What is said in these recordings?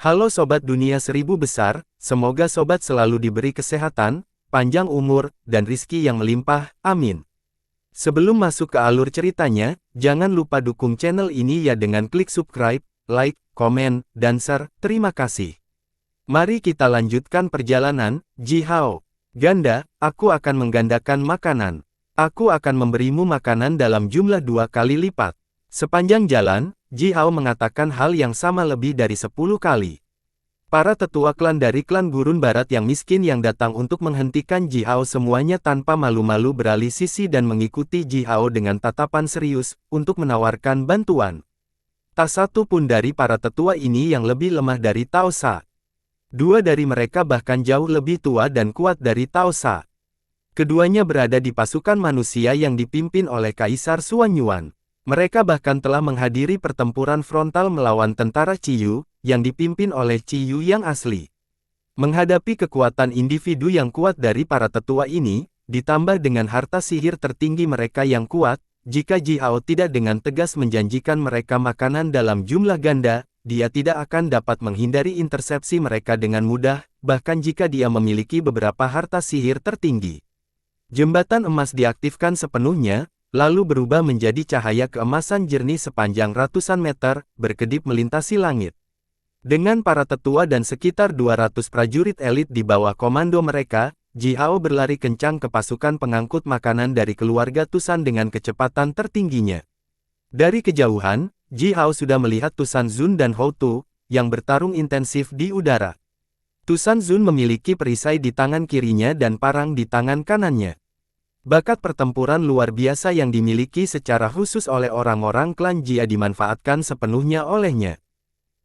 Halo Sobat Dunia Seribu Besar, semoga Sobat selalu diberi kesehatan, panjang umur, dan rizki yang melimpah, amin. Sebelum masuk ke alur ceritanya, jangan lupa dukung channel ini ya dengan klik subscribe, like, komen, dan share, terima kasih. Mari kita lanjutkan perjalanan. Ji Hao. Ganda, aku akan menggandakan makanan. Aku akan memberimu makanan dalam jumlah 2 kali lipat. Sepanjang jalan, Ji Hao mengatakan hal yang sama lebih dari 10 kali. Para tetua klan dari klan Gurun Barat yang miskin yang datang untuk menghentikan Ji Hao semuanya tanpa malu-malu beralih sisi dan mengikuti Ji Hao dengan tatapan serius, untuk menawarkan bantuan. Tak satu pun dari para tetua ini yang lebih lemah dari Tao Sa. Dua dari mereka bahkan jauh lebih tua dan kuat dari Tao Sa. Keduanya berada di pasukan manusia yang dipimpin oleh Kaisar Xuan Yuan. Mereka bahkan telah menghadiri pertempuran frontal melawan tentara Qiyu, yang dipimpin oleh Qiyu yang asli. Menghadapi kekuatan individu yang kuat dari para tetua ini, ditambah dengan harta sihir tertinggi mereka yang kuat, jika Ji Hao tidak dengan tegas menjanjikan mereka makanan dalam jumlah ganda, dia tidak akan dapat menghindari intersepsi mereka dengan mudah, bahkan jika dia memiliki beberapa harta sihir tertinggi. Jembatan emas diaktifkan sepenuhnya, lalu berubah menjadi cahaya keemasan jernih sepanjang ratusan meter, berkedip melintasi langit. Dengan para tetua dan sekitar 200 prajurit elit di bawah komando mereka, Ji Hao berlari kencang ke pasukan pengangkut makanan dari keluarga Tusan dengan kecepatan tertingginya. Dari kejauhan, Ji Hao sudah melihat Tusan Zun dan Hou Tu, yang bertarung intensif di udara. Tusan Zun memiliki perisai di tangan kirinya dan parang di tangan kanannya. Bakat pertempuran luar biasa yang dimiliki secara khusus oleh orang-orang klan Jia dimanfaatkan sepenuhnya olehnya.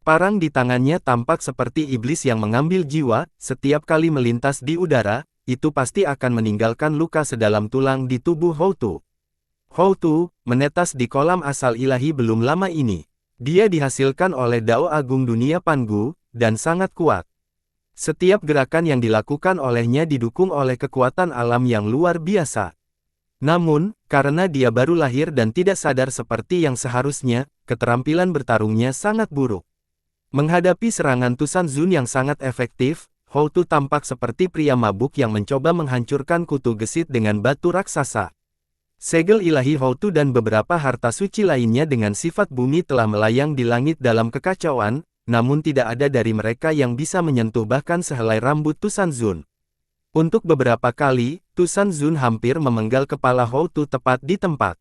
Parang di tangannya tampak seperti iblis yang mengambil jiwa, setiap kali melintas di udara, itu pasti akan meninggalkan luka sedalam tulang di tubuh Hou Tu. Hou Tu menetas di kolam asal ilahi belum lama ini. Dia dihasilkan oleh Dao Agung Dunia Pangu, dan sangat kuat. Setiap gerakan yang dilakukan olehnya didukung oleh kekuatan alam yang luar biasa. Namun, karena dia baru lahir dan tidak sadar seperti yang seharusnya, keterampilan bertarungnya sangat buruk. Menghadapi serangan Tusan Zun yang sangat efektif, Hou Tu tampak seperti pria mabuk yang mencoba menghancurkan kutu gesit dengan batu raksasa. Segel ilahi Hou Tu dan beberapa harta suci lainnya dengan sifat bumi telah melayang di langit dalam kekacauan, namun tidak ada dari mereka yang bisa menyentuh bahkan sehelai rambut Tusan Zun. Untuk beberapa kali, Tusan Zun hampir memenggal kepala Hou Tu tepat di tempat.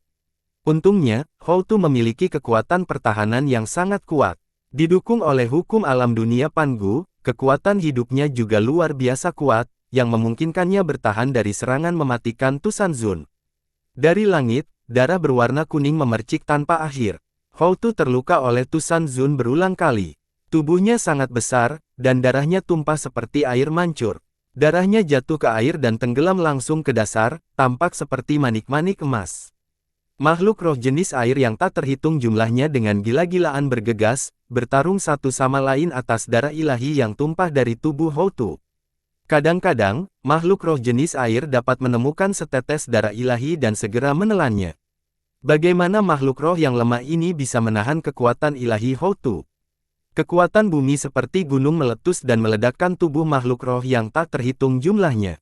Untungnya, Hou Tu memiliki kekuatan pertahanan yang sangat kuat. Didukung oleh hukum alam dunia Pangu, kekuatan hidupnya juga luar biasa kuat, yang memungkinkannya bertahan dari serangan mematikan Tusan Zun. Dari langit, darah berwarna kuning memercik tanpa akhir. Hou Tu terluka oleh Tusan Zun berulang kali. Tubuhnya sangat besar, dan darahnya tumpah seperti air mancur. Darahnya jatuh ke air dan tenggelam langsung ke dasar, tampak seperti manik-manik emas. Makhluk roh jenis air yang tak terhitung jumlahnya dengan gila-gilaan bergegas, bertarung satu sama lain atas darah ilahi yang tumpah dari tubuh Hou Tu. Kadang-kadang, makhluk roh jenis air dapat menemukan setetes darah ilahi dan segera menelannya. Bagaimana makhluk roh yang lemah ini bisa menahan kekuatan ilahi Hou Tu? Kekuatan bumi seperti gunung meletus dan meledakkan tubuh makhluk roh yang tak terhitung jumlahnya.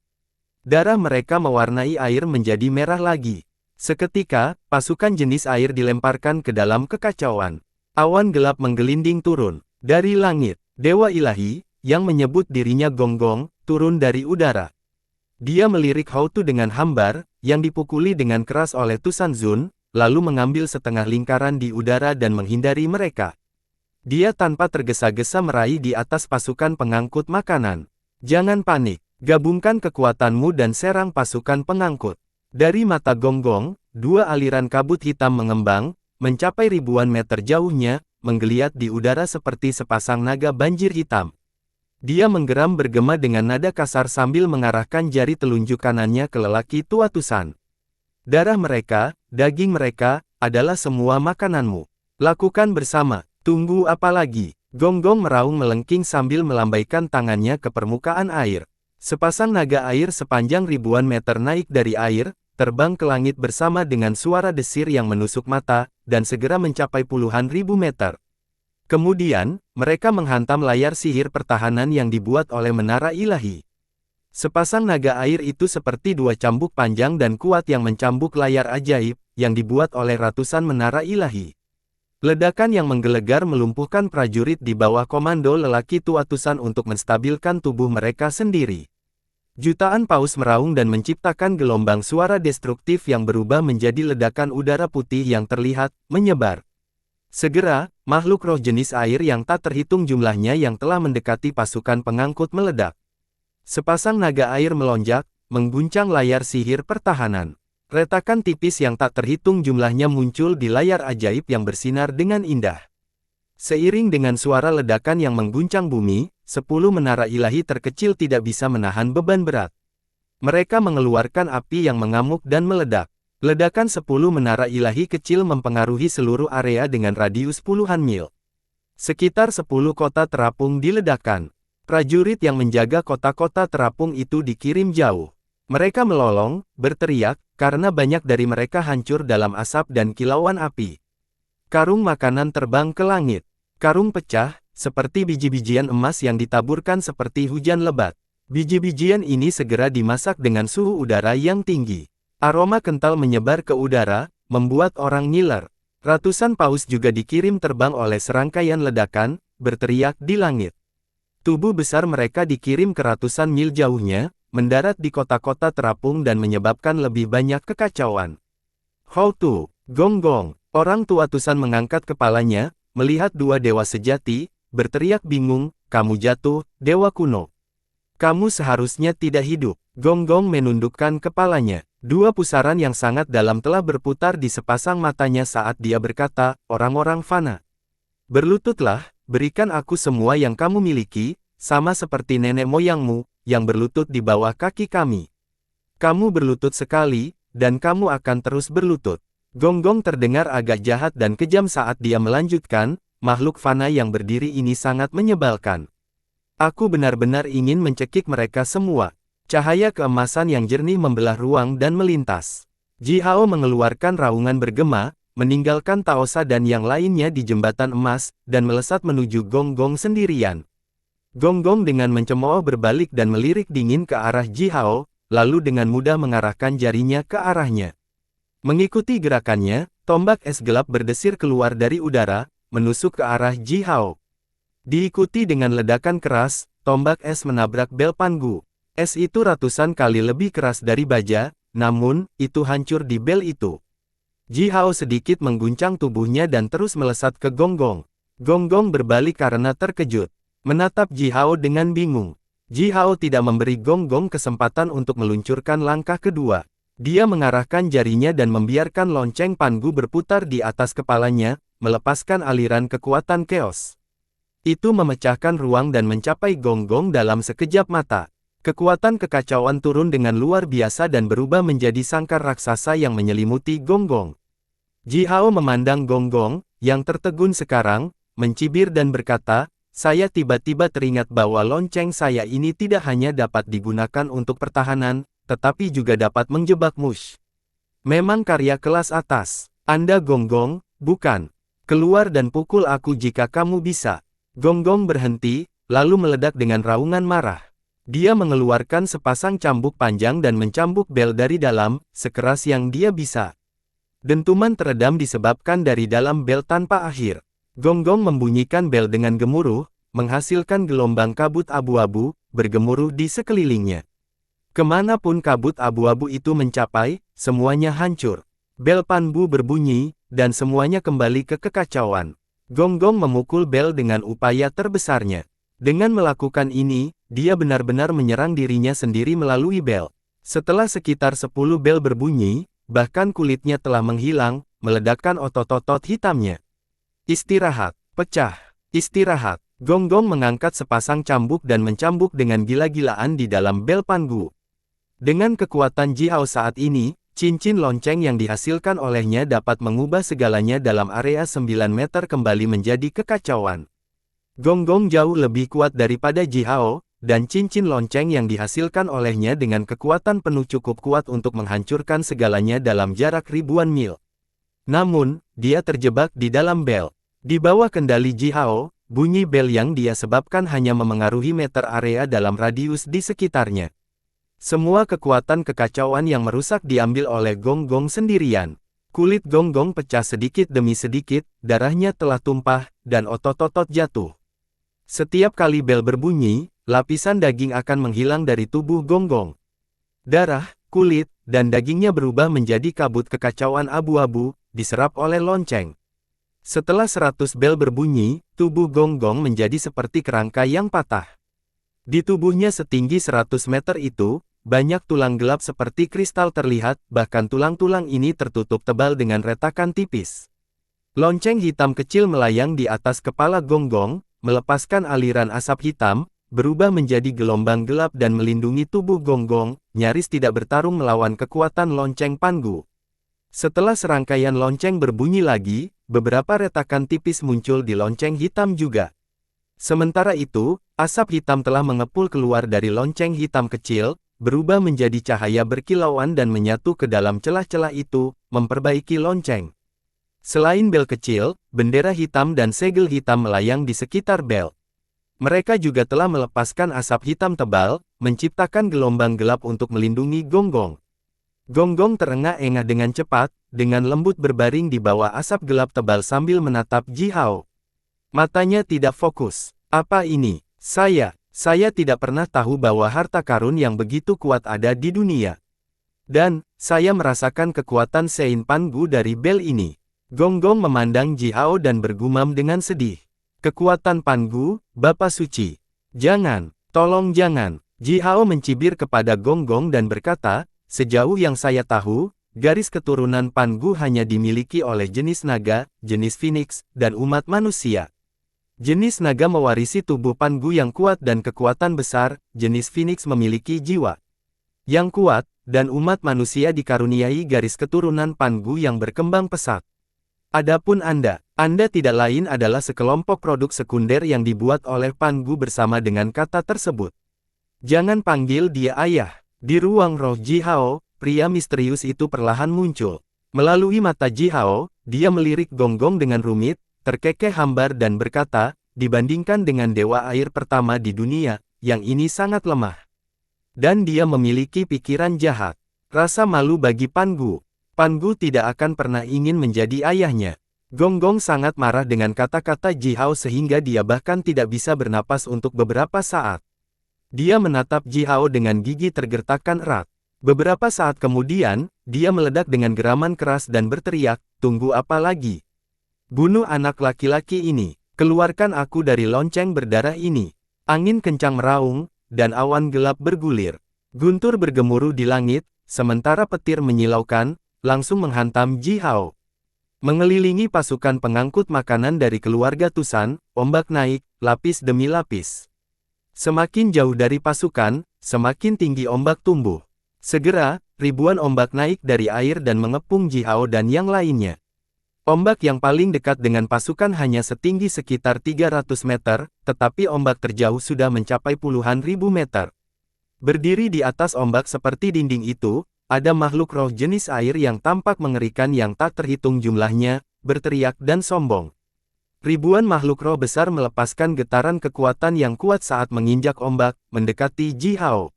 Darah mereka mewarnai air menjadi merah lagi. Seketika, pasukan jenis air dilemparkan ke dalam kekacauan. Awan gelap menggelinding turun. Dari langit, Dewa Ilahi, yang menyebut dirinya Gonggong, turun dari udara. Dia melirik Hou Tu dengan hambar, yang dipukuli dengan keras oleh Tusan Zun, lalu mengambil setengah lingkaran di udara dan menghindari mereka. Dia tanpa tergesa-gesa meraih di atas pasukan pengangkut makanan. Jangan panik, gabungkan kekuatanmu dan serang pasukan pengangkut. Dari mata Gonggong, 2 aliran kabut hitam mengembang, mencapai ribuan meter jauhnya, menggeliat di udara seperti sepasang naga banjir hitam. Dia menggeram bergema dengan nada kasar sambil mengarahkan jari telunjuk kanannya ke lelaki tua Tusan. Darah mereka, daging mereka, adalah semua makananmu. Lakukan bersama. Tunggu apa lagi? Gonggong meraung melengking sambil melambaikan tangannya ke permukaan air. Sepasang naga air sepanjang ribuan meter naik dari air, terbang ke langit bersama dengan suara desir yang menusuk mata, dan segera mencapai puluhan ribu meter. Kemudian, mereka menghantam layar sihir pertahanan yang dibuat oleh menara ilahi. Sepasang naga air itu seperti dua cambuk panjang dan kuat yang mencambuk layar ajaib, yang dibuat oleh ratusan menara ilahi. Ledakan yang menggelegar melumpuhkan prajurit di bawah komando lelaki tuatusan untuk menstabilkan tubuh mereka sendiri. Jutaan paus meraung dan menciptakan gelombang suara destruktif yang berubah menjadi ledakan udara putih yang terlihat, menyebar. Segera, makhluk roh jenis air yang tak terhitung jumlahnya yang telah mendekati pasukan pengangkut meledak. Sepasang naga air melonjak, mengguncang layar sihir pertahanan. Retakan tipis yang tak terhitung jumlahnya muncul di layar ajaib yang bersinar dengan indah. Seiring dengan suara ledakan yang mengguncang bumi, 10 menara ilahi terkecil tidak bisa menahan beban berat. Mereka mengeluarkan api yang mengamuk dan meledak. Ledakan 10 menara ilahi kecil mempengaruhi seluruh area dengan radius puluhan mil. Sekitar 10 kota terapung diledakkan. Prajurit yang menjaga kota-kota terapung itu dikirim jauh. Mereka melolong, berteriak, karena banyak dari mereka hancur dalam asap dan kilauan api. Karung makanan terbang ke langit. Karung pecah, seperti biji-bijian emas yang ditaburkan seperti hujan lebat. Biji-bijian ini segera dimasak dengan suhu udara yang tinggi. Aroma kental menyebar ke udara, membuat orang ngiler. Ratusan paus juga dikirim terbang oleh serangkaian ledakan, berteriak di langit. Tubuh besar mereka dikirim ke ratusan mil jauhnya, mendarat di kota-kota terapung dan menyebabkan lebih banyak kekacauan. Houtu, Gonggong, orang tuatusan mengangkat kepalanya, melihat dua dewa sejati, berteriak bingung, kamu jatuh, dewa kuno. Kamu seharusnya tidak hidup. Gonggong menundukkan kepalanya. Dua pusaran yang sangat dalam telah berputar di sepasang matanya saat dia berkata, orang-orang fana. Berlututlah, berikan aku semua yang kamu miliki, sama seperti nenek moyangmu, yang berlutut di bawah kaki kami. Kamu berlutut sekali, dan kamu akan terus berlutut. Gonggong terdengar agak jahat dan kejam saat dia melanjutkan, makhluk fana yang berdiri ini sangat menyebalkan. Aku benar-benar ingin mencekik mereka semua. Cahaya keemasan yang jernih membelah ruang dan melintas. Ji Hao mengeluarkan raungan bergema, meninggalkan Taosa dan yang lainnya di jembatan emas, dan melesat menuju Gonggong sendirian. Gonggong dengan mencemooh berbalik dan melirik dingin ke arah Ji Hao, lalu dengan mudah mengarahkan jarinya ke arahnya. Mengikuti gerakannya, tombak es gelap berdesir keluar dari udara, menusuk ke arah Ji Hao. Diikuti dengan ledakan keras, tombak es menabrak bel Pangu. Es itu ratusan kali lebih keras dari baja, namun, itu hancur di bel itu. Ji Hao sedikit mengguncang tubuhnya dan terus melesat ke Gonggong. Gonggong berbalik karena terkejut. Menatap Ji Hao dengan bingung. Ji Hao tidak memberi Gonggong kesempatan untuk meluncurkan langkah kedua. Dia mengarahkan jarinya dan membiarkan lonceng Pangu berputar di atas kepalanya, melepaskan aliran kekuatan keos. Itu memecahkan ruang dan mencapai Gonggong dalam sekejap mata. Kekuatan kekacauan turun dengan luar biasa dan berubah menjadi sangkar raksasa yang menyelimuti Gonggong. Ji Hao memandang Gonggong, yang tertegun sekarang, mencibir dan berkata, saya tiba-tiba teringat bahwa lonceng saya ini tidak hanya dapat digunakan untuk pertahanan, tetapi juga dapat menjebak musuh. Memang karya kelas atas. Anda Gonggong, bukan? Keluar dan pukul aku jika kamu bisa. Gonggong berhenti, lalu meledak dengan raungan marah. Dia mengeluarkan sepasang cambuk panjang dan mencambuk bel dari dalam, sekeras yang dia bisa. Dentuman teredam disebabkan dari dalam bel tanpa akhir. Gonggong membunyikan bel dengan gemuruh, menghasilkan gelombang kabut abu-abu, bergemuruh di sekelilingnya. Kemanapun kabut abu-abu itu mencapai, semuanya hancur. Bel Panbu berbunyi, dan semuanya kembali ke kekacauan. Gonggong memukul bel dengan upaya terbesarnya. Dengan melakukan ini, dia benar-benar menyerang dirinya sendiri melalui bel. Setelah sekitar 10 bel berbunyi, bahkan kulitnya telah menghilang, meledakkan otot-otot hitamnya. Istirahat, pecah, istirahat. Gonggong mengangkat sepasang cambuk dan mencambuk dengan gila-gilaan di dalam bel Pangu. Dengan kekuatan Ji Hao saat ini, cincin lonceng yang dihasilkan olehnya dapat mengubah segalanya dalam area 9 meter kembali menjadi kekacauan. Gonggong jauh lebih kuat daripada Ji Hao, dan cincin lonceng yang dihasilkan olehnya dengan kekuatan penuh cukup kuat untuk menghancurkan segalanya dalam jarak ribuan mil. Namun, dia terjebak di dalam bel. Di bawah kendali Ji Hao, bunyi bel yang dia sebabkan hanya memengaruhi meter area dalam radius di sekitarnya. Semua kekuatan kekacauan yang merusak diambil oleh Gong-Gong sendirian. Kulit Gong-Gong pecah sedikit demi sedikit, darahnya telah tumpah, dan otot-otot jatuh. Setiap kali bel berbunyi, lapisan daging akan menghilang dari tubuh Gong-Gong. Darah, kulit, dan dagingnya berubah menjadi kabut kekacauan abu-abu, diserap oleh lonceng. Setelah 100 bel berbunyi, tubuh Gong-Gong menjadi seperti kerangka yang patah. Di tubuhnya setinggi 100 meter itu, banyak tulang gelap seperti kristal terlihat, bahkan tulang-tulang ini tertutup tebal dengan retakan tipis. Lonceng hitam kecil melayang di atas kepala Gong-Gong, melepaskan aliran asap hitam, berubah menjadi gelombang gelap dan melindungi tubuh Gong-Gong, nyaris tidak bertarung melawan kekuatan lonceng Pangu. Setelah serangkaian lonceng berbunyi lagi, beberapa retakan tipis muncul di lonceng hitam juga. Sementara itu, asap hitam telah mengepul keluar dari lonceng hitam kecil, berubah menjadi cahaya berkilauan dan menyatu ke dalam celah-celah itu, memperbaiki lonceng. Selain bel kecil, bendera hitam dan segel hitam melayang di sekitar bel. Mereka juga telah melepaskan asap hitam tebal, menciptakan gelombang gelap untuk melindungi Gong-Gong. Gong-Gong terengah-engah dengan cepat, dengan lembut berbaring di bawah asap gelap tebal sambil menatap Ji Hao. Matanya tidak fokus. Apa ini? Saya tidak pernah tahu bahwa harta karun yang begitu kuat ada di dunia. Dan, saya merasakan kekuatan Sein Pangu dari bel ini. Gong-Gong memandang Ji Hao dan bergumam dengan sedih. Kekuatan Pangu, Bapa Suci. Jangan, tolong jangan. Ji Hao mencibir kepada Gong-Gong dan berkata, sejauh yang saya tahu, garis keturunan Pangu hanya dimiliki oleh jenis naga, jenis Phoenix, dan umat manusia. Jenis naga mewarisi tubuh Pangu yang kuat dan kekuatan besar, jenis Phoenix memiliki jiwa yang kuat, dan umat manusia dikaruniai garis keturunan Pangu yang berkembang pesat. Adapun Anda tidak lain adalah sekelompok produk sekunder yang dibuat oleh Pangu bersama dengan kata tersebut. Jangan panggil dia ayah. Di ruang roh Ji Hao, pria misterius itu perlahan muncul. Melalui mata Ji Hao, dia melirik Gong-Gong dengan rumit, terkekeh hambar dan berkata, dibandingkan dengan dewa air pertama di dunia, yang ini sangat lemah. Dan dia memiliki pikiran jahat. Rasa malu bagi Pangu. Pangu tidak akan pernah ingin menjadi ayahnya. Gong-Gong sangat marah dengan kata-kata Ji Hao sehingga dia bahkan tidak bisa bernapas untuk beberapa saat. Dia menatap Ji Hao dengan gigi tergertakkan erat. Beberapa saat kemudian, dia meledak dengan geraman keras dan berteriak, tunggu apa lagi? Bunuh anak laki-laki ini. Keluarkan aku dari lonceng berdarah ini. Angin kencang meraung, dan awan gelap bergulir. Guntur bergemuruh di langit, sementara petir menyilaukan, langsung menghantam Ji Hao. Mengelilingi pasukan pengangkut makanan dari keluarga Tusan, ombak naik, lapis demi lapis. Semakin jauh dari pasukan, semakin tinggi ombak tumbuh. Segera, ribuan ombak naik dari air dan mengepung Ji Hao dan yang lainnya. Ombak yang paling dekat dengan pasukan hanya setinggi sekitar 300 meter, tetapi ombak terjauh sudah mencapai puluhan ribu meter. Berdiri di atas ombak seperti dinding itu, ada makhluk roh jenis air yang tampak mengerikan yang tak terhitung jumlahnya, berteriak dan sombong. Ribuan makhluk roh besar melepaskan getaran kekuatan yang kuat saat menginjak ombak, mendekati Ji Hao.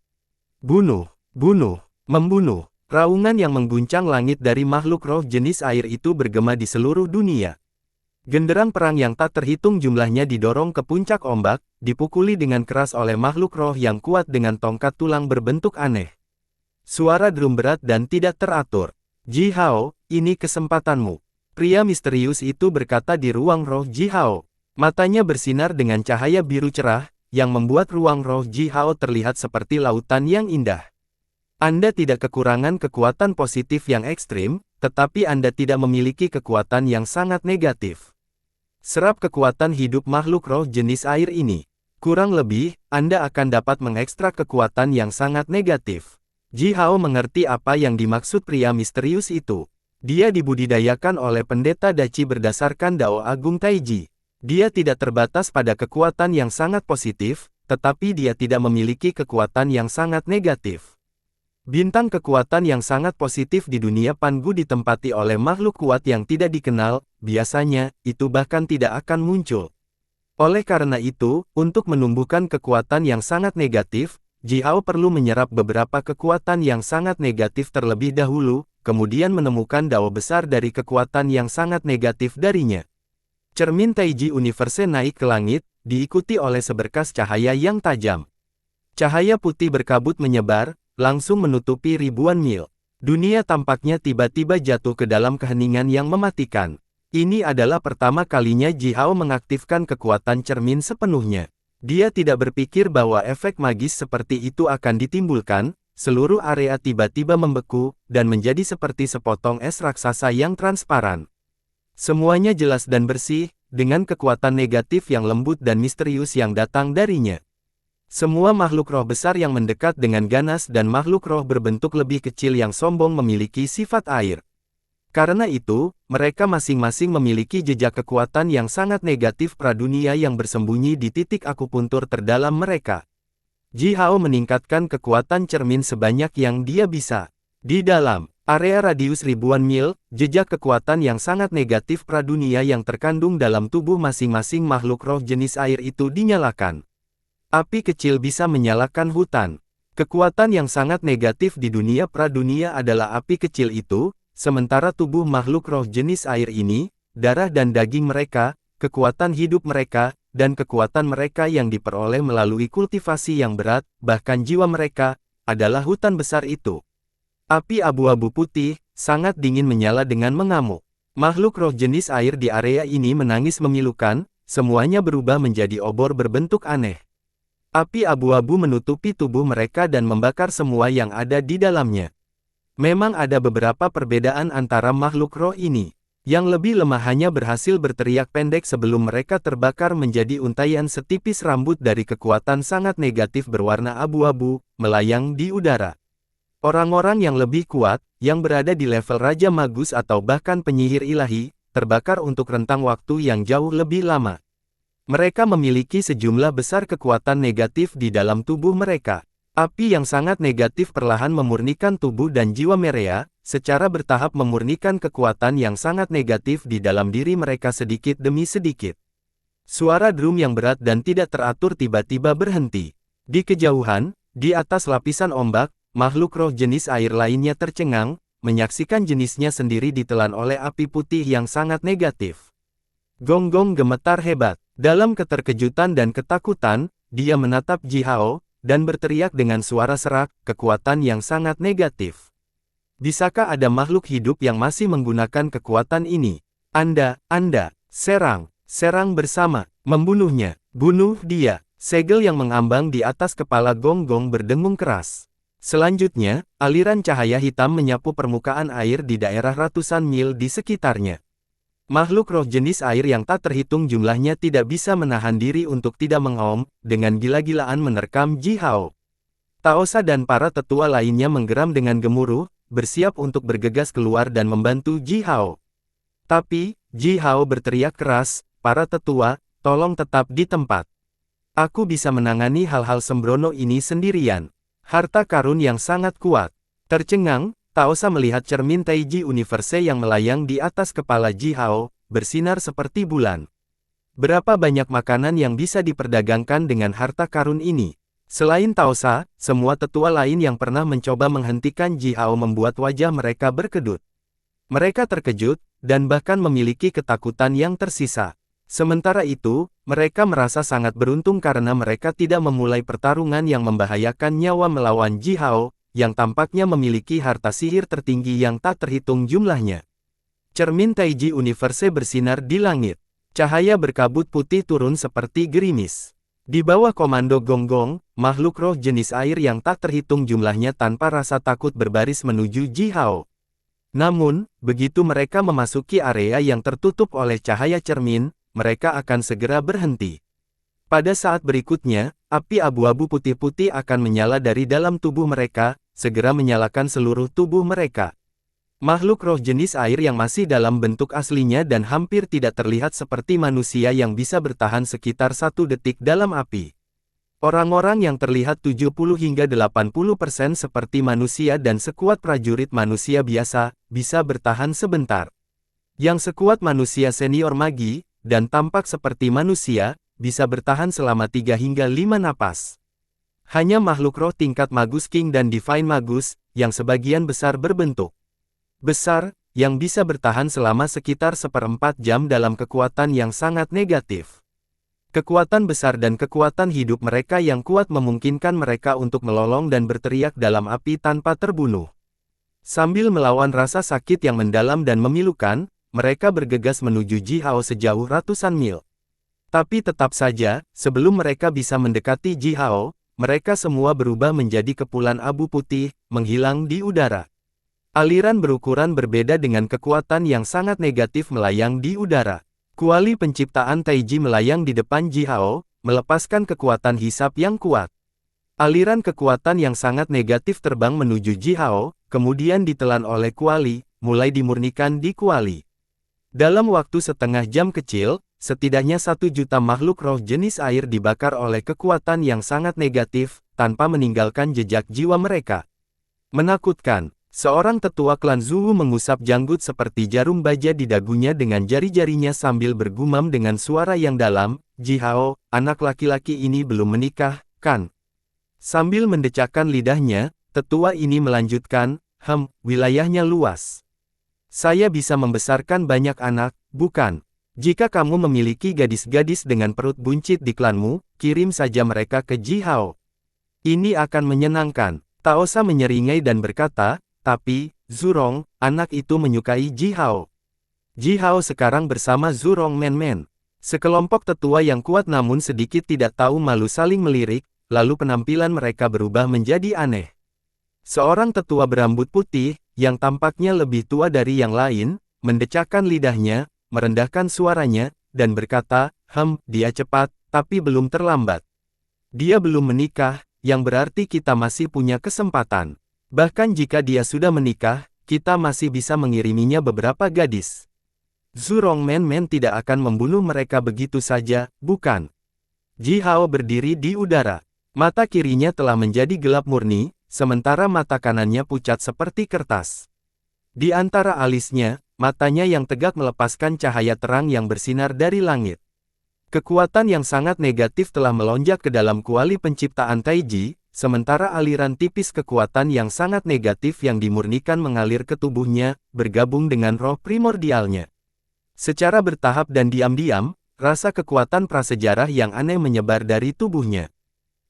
Bunuh, bunuh, membunuh. Raungan yang mengguncang langit dari makhluk roh jenis air itu bergema di seluruh dunia. Genderang perang yang tak terhitung jumlahnya didorong ke puncak ombak, dipukuli dengan keras oleh makhluk roh yang kuat dengan tongkat tulang berbentuk aneh. Suara drum berat dan tidak teratur. Ji Hao, ini kesempatanmu. Pria misterius itu berkata di ruang roh Ji Hao. Matanya bersinar dengan cahaya biru cerah, yang membuat ruang roh Ji Hao terlihat seperti lautan yang indah. Anda tidak kekurangan kekuatan positif yang ekstrim, tetapi Anda tidak memiliki kekuatan yang sangat negatif. Serap kekuatan hidup makhluk roh jenis air ini. Kurang lebih, Anda akan dapat mengekstrak kekuatan yang sangat negatif. Ji Hao mengerti apa yang dimaksud pria misterius itu. Dia dibudidayakan oleh pendeta Daci berdasarkan Dao Agung Taiji. Dia tidak terbatas pada kekuatan yang sangat positif, tetapi dia tidak memiliki kekuatan yang sangat negatif. Bintang kekuatan yang sangat positif di dunia Pangu ditempati oleh makhluk kuat yang tidak dikenal, biasanya, itu bahkan tidak akan muncul. Oleh karena itu, untuk menumbuhkan kekuatan yang sangat negatif, Jihao perlu menyerap beberapa kekuatan yang sangat negatif terlebih dahulu, kemudian menemukan dao besar dari kekuatan yang sangat negatif darinya. Cermin Taiji Universe naik ke langit, diikuti oleh seberkas cahaya yang tajam. Cahaya putih berkabut menyebar, langsung menutupi ribuan mil. Dunia tampaknya tiba-tiba jatuh ke dalam keheningan yang mematikan. Ini adalah pertama kalinya Jihao mengaktifkan kekuatan cermin sepenuhnya. Dia tidak berpikir bahwa efek magis seperti itu akan ditimbulkan, seluruh area tiba-tiba membeku, dan menjadi seperti sepotong es raksasa yang transparan. Semuanya jelas dan bersih, dengan kekuatan negatif yang lembut dan misterius yang datang darinya. Semua makhluk roh besar yang mendekat dengan ganas dan makhluk roh berbentuk lebih kecil yang sombong memiliki sifat air. Karena itu, mereka masing-masing memiliki jejak kekuatan yang sangat negatif pradunia yang bersembunyi di titik akupuntur terdalam mereka. Jihao meningkatkan kekuatan cermin sebanyak yang dia bisa. Di dalam area radius ribuan mil, jejak kekuatan yang sangat negatif pradunia yang terkandung dalam tubuh masing-masing makhluk roh jenis air itu dinyalakan. Api kecil bisa menyalakan hutan. Kekuatan yang sangat negatif di dunia pradunia adalah api kecil itu, sementara tubuh makhluk roh jenis air ini, darah dan daging mereka, kekuatan hidup mereka, dan kekuatan mereka yang diperoleh melalui kultivasi yang berat, bahkan jiwa mereka, adalah hutan besar itu. Api abu-abu putih, sangat dingin menyala dengan mengamuk. Makhluk roh jenis air di area ini menangis memilukan, semuanya berubah menjadi obor berbentuk aneh. Api abu-abu menutupi tubuh mereka dan membakar semua yang ada di dalamnya. Memang ada beberapa perbedaan antara makhluk roh ini. Yang lebih lemah hanya berhasil berteriak pendek sebelum mereka terbakar menjadi untaian setipis rambut dari kekuatan sangat negatif berwarna abu-abu, melayang di udara. Orang-orang yang lebih kuat, yang berada di level Raja Magus atau bahkan penyihir ilahi, terbakar untuk rentang waktu yang jauh lebih lama. Mereka memiliki sejumlah besar kekuatan negatif di dalam tubuh mereka. Api yang sangat negatif perlahan memurnikan tubuh dan jiwa mereka, secara bertahap memurnikan kekuatan yang sangat negatif di dalam diri mereka sedikit demi sedikit. Suara drum yang berat dan tidak teratur tiba-tiba berhenti. Di kejauhan, di atas lapisan ombak, makhluk roh jenis air lainnya tercengang, menyaksikan jenisnya sendiri ditelan oleh api putih yang sangat negatif. Gong-gong gemetar hebat. Dalam keterkejutan dan ketakutan, dia menatap Jihao, dan berteriak dengan suara serak, kekuatan yang sangat negatif. Bisakah ada makhluk hidup yang masih menggunakan kekuatan ini? Anda, serang bersama, membunuhnya, bunuh dia. Segel yang mengambang di atas kepala Gong-gong berdengung keras. Selanjutnya, aliran cahaya hitam menyapu permukaan air di daerah ratusan mil di sekitarnya. Makhluk roh jenis air yang tak terhitung jumlahnya tidak bisa menahan diri untuk tidak mengaum, dengan gila-gilaan menerkam Jihao. Taosa dan para tetua lainnya menggeram dengan gemuruh, bersiap untuk bergegas keluar dan membantu Jihao. Tapi, Jihao berteriak keras, para tetua, tolong tetap di tempat. Aku bisa menangani hal-hal sembrono ini sendirian. Harta karun yang sangat kuat. Tercengang, Taosa melihat cermin Taiji Universe yang melayang di atas kepala Jihao, bersinar seperti bulan. Berapa banyak makanan yang bisa diperdagangkan dengan harta karun ini? Selain Taosa, semua tetua lain yang pernah mencoba menghentikan Jihao membuat wajah mereka berkedut. Mereka terkejut, dan bahkan memiliki ketakutan yang tersisa. Sementara itu, mereka merasa sangat beruntung karena mereka tidak memulai pertarungan yang membahayakan nyawa melawan Jihao, yang tampaknya memiliki harta sihir tertinggi yang tak terhitung jumlahnya. Cermin Taiji Universe bersinar di langit. Cahaya berkabut putih turun seperti gerimis. Di bawah komando Gong-gong, makhluk roh jenis air yang tak terhitung jumlahnya tanpa rasa takut berbaris menuju Jihao. Namun, begitu mereka memasuki area yang tertutup oleh cahaya cermin, mereka akan segera berhenti. Pada saat berikutnya, api abu-abu putih-putih akan menyala dari dalam tubuh mereka, segera menyalakan seluruh tubuh mereka. Makhluk roh jenis air yang masih dalam bentuk aslinya dan hampir tidak terlihat seperti manusia yang bisa bertahan sekitar 1 detik dalam api. Orang-orang yang terlihat 70 hingga 80% seperti manusia dan sekuat prajurit manusia biasa, bisa bertahan sebentar. Yang sekuat manusia senior magi, dan tampak seperti manusia, bisa bertahan selama 3 hingga 5 napas. Hanya makhluk roh tingkat Magus King dan Divine Magus, yang sebagian besar berbentuk besar, yang bisa bertahan selama sekitar 1/4 jam dalam kekuatan yang sangat negatif. Kekuatan besar dan kekuatan hidup mereka yang kuat memungkinkan mereka untuk melolong dan berteriak dalam api tanpa terbunuh. Sambil melawan rasa sakit yang mendalam dan memilukan, mereka bergegas menuju Ji Hao sejauh ratusan mil. Tapi tetap saja, sebelum mereka bisa mendekati Ji Hao, mereka semua berubah menjadi kepulan abu putih, menghilang di udara. Aliran berukuran berbeda dengan kekuatan yang sangat negatif melayang di udara. Kuali penciptaan Taiji melayang di depan Ji Hao, melepaskan kekuatan hisap yang kuat. Aliran kekuatan yang sangat negatif terbang menuju Ji Hao, kemudian ditelan oleh kuali, mulai dimurnikan di kuali. Dalam waktu setengah jam kecil, setidaknya 1 juta makhluk roh jenis air dibakar oleh kekuatan yang sangat negatif, tanpa meninggalkan jejak jiwa mereka. Menakutkan. Seorang tetua klan Zhou mengusap janggut seperti jarum baja di dagunya dengan jari-jarinya sambil bergumam dengan suara yang dalam, "Ji Hao, anak laki-laki ini belum menikah, kan?" Sambil mendecakkan lidahnya, tetua ini melanjutkan, wilayahnya luas. Saya bisa membesarkan banyak anak, bukan? Jika kamu memiliki gadis-gadis dengan perut buncit di klanmu, kirim saja mereka ke Ji Hao. Ini akan menyenangkan." Taosa menyeringai dan berkata, "Tapi, Zurong, anak itu menyukai Ji Hao. Ji Hao sekarang bersama Zurong Men-Men." Sekelompok tetua yang kuat namun sedikit tidak tahu malu saling melirik, lalu penampilan mereka berubah menjadi aneh. Seorang tetua berambut putih, yang tampaknya lebih tua dari yang lain, mendecakkan lidahnya, merendahkan suaranya, dan berkata, dia cepat, tapi belum terlambat. Dia belum menikah, yang berarti kita masih punya kesempatan. Bahkan jika dia sudah menikah, kita masih bisa mengiriminya beberapa gadis. Zurong Men-Men tidak akan membunuh mereka begitu saja, bukan? Ji Hao berdiri di udara. Mata kirinya telah menjadi gelap murni, sementara mata kanannya pucat seperti kertas. Di antara alisnya, matanya yang tegak melepaskan cahaya terang yang bersinar dari langit. Kekuatan yang sangat negatif telah melonjak ke dalam kuali penciptaan Taiji, sementara aliran tipis kekuatan yang sangat negatif yang dimurnikan mengalir ke tubuhnya, bergabung dengan roh primordialnya. Secara bertahap dan diam-diam, rasa kekuatan prasejarah yang aneh menyebar dari tubuhnya.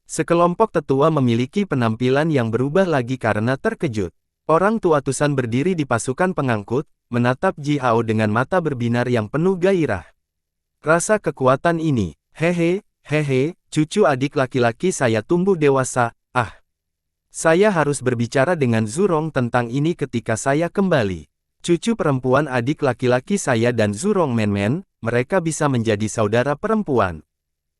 Sekelompok tetua memiliki penampilan yang berubah lagi karena terkejut. Orang tua Tusan berdiri di pasukan pengangkut, menatap Ji Hao dengan mata berbinar yang penuh gairah. Rasa kekuatan ini, hehe, cucu adik laki-laki saya tumbuh dewasa, Saya harus berbicara dengan Zurong tentang ini ketika saya kembali. Cucu perempuan adik laki-laki saya dan Zurong Men-Men, mereka bisa menjadi saudara perempuan.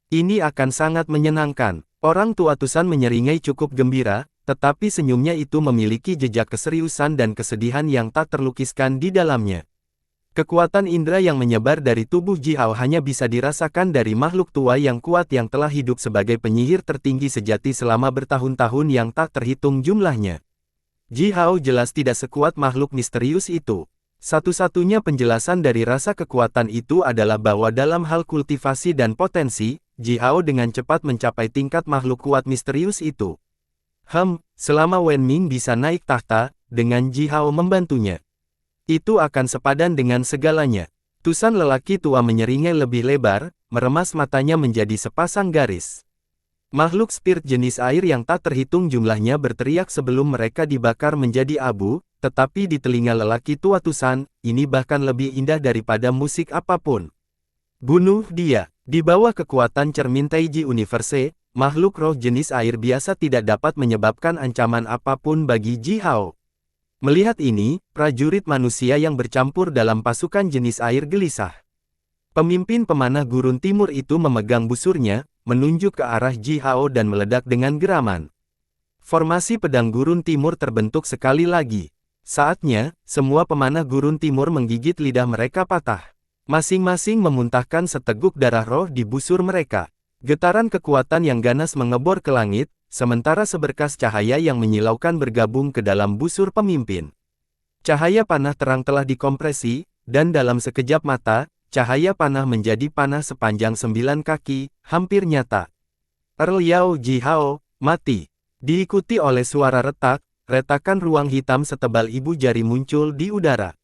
Ini akan sangat menyenangkan. Orang tua Tusan menyeringai cukup gembira, tetapi senyumnya itu memiliki jejak keseriusan dan kesedihan yang tak terlukiskan di dalamnya. Kekuatan indera yang menyebar dari tubuh Ji Hao hanya bisa dirasakan dari makhluk tua yang kuat yang telah hidup sebagai penyihir tertinggi sejati selama bertahun-tahun yang tak terhitung jumlahnya. Ji Hao jelas tidak sekuat makhluk misterius itu. Satu-satunya penjelasan dari rasa kekuatan itu adalah bahwa dalam hal kultivasi dan potensi, Ji Hao dengan cepat mencapai tingkat makhluk kuat misterius itu. Selama Wen Ming bisa naik tahta, dengan Ji Hao membantunya, itu akan sepadan dengan segalanya. Tusan lelaki tua menyeringai lebih lebar, meremas matanya menjadi sepasang garis. Makhluk spirit jenis air yang tak terhitung jumlahnya berteriak sebelum mereka dibakar menjadi abu, tetapi di telinga lelaki tua Tusan, ini bahkan lebih indah daripada musik apapun. Bunuh dia. Di bawah kekuatan cermin Taiji Universe, makhluk roh jenis air biasa tidak dapat menyebabkan ancaman apapun bagi Ji Hao. Melihat ini, prajurit manusia yang bercampur dalam pasukan jenis air gelisah. Pemimpin pemanah gurun timur itu memegang busurnya, menunjuk ke arah Ji Hao dan meledak dengan geraman. Formasi pedang gurun timur terbentuk sekali lagi. Saatnya, semua pemanah gurun timur menggigit lidah mereka patah. Masing-masing memuntahkan seteguk darah roh di busur mereka. Getaran kekuatan yang ganas mengebor ke langit, sementara seberkas cahaya yang menyilaukan bergabung ke dalam busur pemimpin. Cahaya panah terang telah dikompresi, dan dalam sekejap mata, cahaya panah menjadi panah sepanjang 9 kaki, hampir nyata. Liao Jihao, mati. Diikuti oleh suara retak, retakan ruang hitam setebal ibu jari muncul di udara.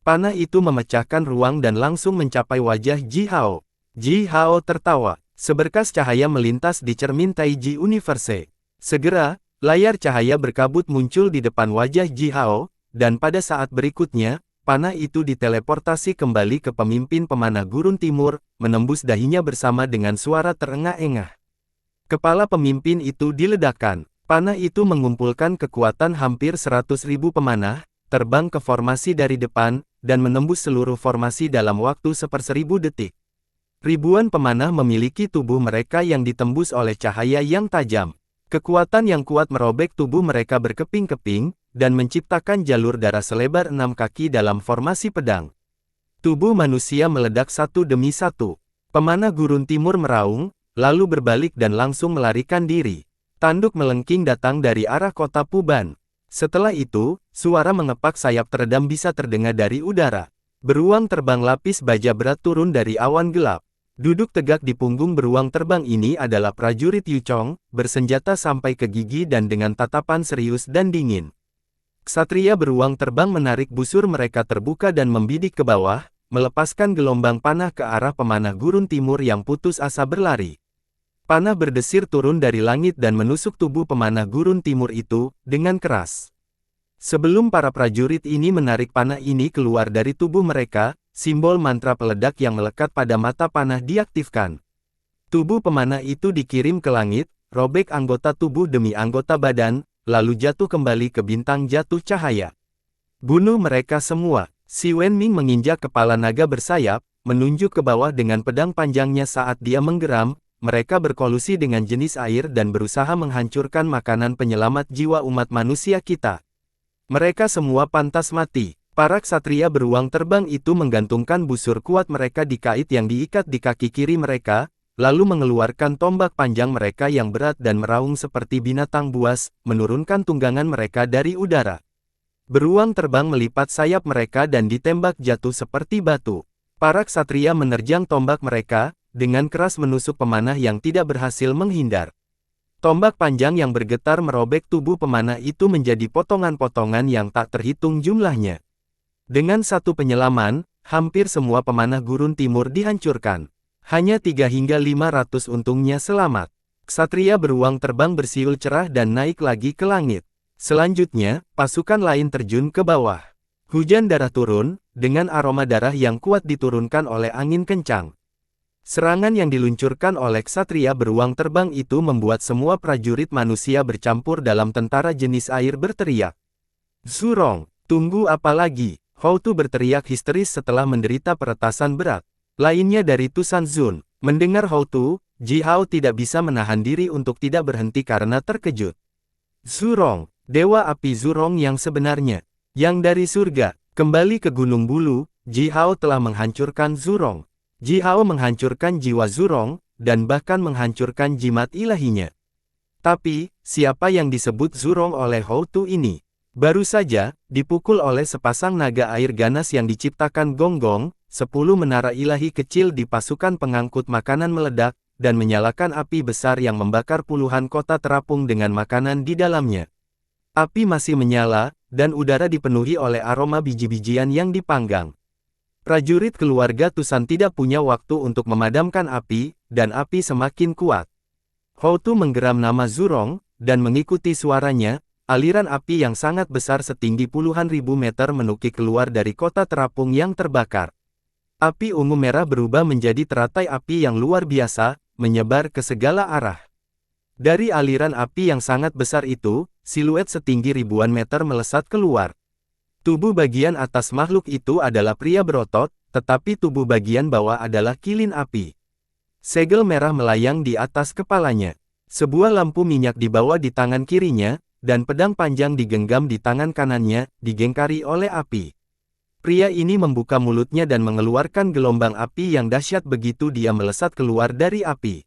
Panah itu memecahkan ruang dan langsung mencapai wajah Jihao. Jihao tertawa. Seberkas cahaya melintas di cermin Taiji Universe. Segera, layar cahaya berkabut muncul di depan wajah Jihao, dan pada saat berikutnya, panah itu diteleportasi kembali ke pemimpin pemanah gurun timur, menembus dahinya bersama dengan suara terengah-engah. Kepala pemimpin itu diledakkan. Panah itu mengumpulkan kekuatan hampir 100.000 pemanah, terbang ke formasi dari depan, dan menembus seluruh formasi dalam waktu 1/1000 detik. Ribuan pemanah memiliki tubuh mereka yang ditembus oleh cahaya yang tajam. Kekuatan yang kuat merobek tubuh mereka berkeping-keping, dan menciptakan jalur darah selebar 6 kaki dalam formasi pedang. Tubuh manusia meledak satu demi satu. Pemanah gurun timur meraung, lalu berbalik dan langsung melarikan diri. Tanduk melengking datang dari arah kota Puban. Setelah itu, suara mengepak sayap teredam bisa terdengar dari udara. Beruang terbang lapis baja berat turun dari awan gelap. Duduk tegak di punggung beruang terbang ini adalah prajurit Yuchong, bersenjata sampai ke gigi dan dengan tatapan serius dan dingin. Ksatria beruang terbang menarik busur mereka terbuka dan membidik ke bawah, melepaskan gelombang panah ke arah pemanah gurun timur yang putus asa berlari. Panah berdesir turun dari langit dan menusuk tubuh pemanah gurun timur itu, dengan keras. Sebelum para prajurit ini menarik panah ini keluar dari tubuh mereka, simbol mantra peledak yang melekat pada mata panah diaktifkan. Tubuh pemanah itu dikirim ke langit, robek anggota tubuh demi anggota badan, lalu jatuh kembali ke bintang jatuh cahaya. Bunuh mereka semua. Si Wenming menginjak kepala naga bersayap, menunjuk ke bawah dengan pedang panjangnya saat dia menggeram. Mereka berkolusi dengan jenis air dan berusaha menghancurkan makanan penyelamat jiwa umat manusia kita. Mereka semua pantas mati. Para ksatria beruang terbang itu menggantungkan busur kuat mereka di kait yang diikat di kaki kiri mereka, lalu mengeluarkan tombak panjang mereka yang berat dan meraung seperti binatang buas, menurunkan tunggangan mereka dari udara. Beruang terbang melipat sayap mereka dan ditembak jatuh seperti batu. Para ksatria menerjang tombak mereka, dengan keras menusuk pemanah yang tidak berhasil menghindar. Tombak panjang yang bergetar merobek tubuh pemanah itu menjadi potongan-potongan yang tak terhitung jumlahnya. Dengan satu penyelaman, hampir semua pemanah gurun timur dihancurkan. Hanya 3 hingga 500 untungnya selamat. Ksatria beruang terbang bersiul cerah dan naik lagi ke langit. Selanjutnya, pasukan lain terjun ke bawah. Hujan darah turun, dengan aroma darah yang kuat diturunkan oleh angin kencang. Serangan yang diluncurkan oleh ksatria beruang terbang itu membuat semua prajurit manusia bercampur dalam tentara jenis air berteriak. Zurong, tunggu apa lagi? Houtu berteriak histeris setelah menderita peretasan berat. Lainnya dari Tusan Zun. Mendengar Houtu, Jihao tidak bisa menahan diri untuk tidak berhenti karena terkejut. Zurong, Dewa Api Zurong yang sebenarnya. Yang dari surga, kembali ke Gunung Bulu, Jihao telah menghancurkan Zurong. Jihao menghancurkan jiwa Zurong, dan bahkan menghancurkan jimat ilahinya. Tapi, siapa yang disebut Zurong oleh Houtu ini? Baru saja, dipukul oleh sepasang naga air ganas yang diciptakan Gonggong, 10 menara ilahi kecil di pasukan pengangkut makanan meledak, dan menyalakan api besar yang membakar puluhan kota terapung dengan makanan di dalamnya. Api masih menyala, dan udara dipenuhi oleh aroma biji-bijian yang dipanggang. Prajurit keluarga Tusan tidak punya waktu untuk memadamkan api, dan api semakin kuat. Houtu menggeram nama Zurong, dan mengikuti suaranya. Aliran api yang sangat besar setinggi puluhan ribu meter menukik keluar dari kota terapung yang terbakar. Api ungu merah berubah menjadi teratai api yang luar biasa, menyebar ke segala arah. Dari aliran api yang sangat besar itu, siluet setinggi ribuan meter melesat keluar. Tubuh bagian atas makhluk itu adalah pria berotot, tetapi tubuh bagian bawah adalah kilin api. Segel merah melayang di atas kepalanya. Sebuah lampu minyak dibawa di tangan kirinya, dan pedang panjang digenggam di tangan kanannya, digengkari oleh api. Pria ini membuka mulutnya dan mengeluarkan gelombang api yang dahsyat begitu dia melesat keluar dari api.